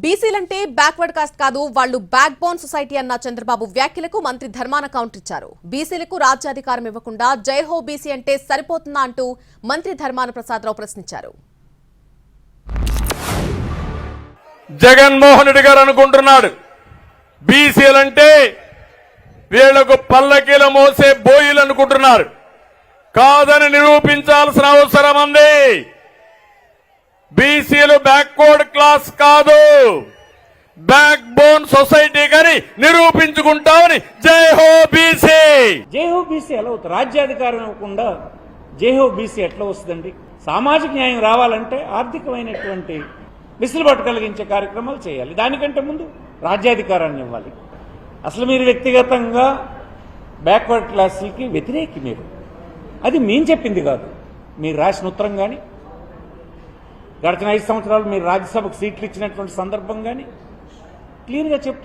బీసీలంటే backward cost కాదు, వాళ్లు back bone society అన్న చంద్రబాబు వ్యాఖ్యలకు మంత్రి ధర్మాన కౌంటర్ ఇచ్చారు. బీసీలకు రాజ్యాధికారం ఇవ్వకుండా జై హో బీసీ అంటే సరిపోతుందా అంటూ మంత్రి ధర్మాన ప్రసాదరావు ప్రశ్నించారు. జగన్మోహన్ రెడ్డి గారు అనుకుంటున్నాడు బీసీలంటే వీళ్లకు పల్లకీల మోసే బోయిలు అనుకుంటున్నారు. కాదని నిరూపించాల్సిన అవసరం ఉంది. బీసీలు బ్యాక్వర్డ్ క్లాస్ కాదు, బ్యాక్ బోన్ సొసైటీ కానీ నిరూపించుకుంటామని జై హో బీసీ. జై హో బీసీ ఎలా అవుతుంది? రాజ్యాధికారం ఇవ్వకుండా జై హో బీసీ ఎట్లా వస్తుందండి? సామాజిక న్యాయం రావాలంటే ఆర్థికమైనటువంటి విసులుబాటు కలిగించే కార్యక్రమాలు చేయాలి. దానికంటే ముందు రాజ్యాధికారాన్ని ఇవ్వాలి. అసలు మీరు వ్యక్తిగతంగా బ్యాక్వర్డ్ క్లాసులకి వ్యతిరేకి. మీరు అది మేము చెప్పింది కాదు, మీరు రాసిన ఉత్తరం కానీ గడిచిన 5 సంవత్సరాలు మీరు రాజ్యసభకు సీట్లు ఇచ్చినటువంటి సందర్భం కానీ క్లియర్గా చెప్తారు.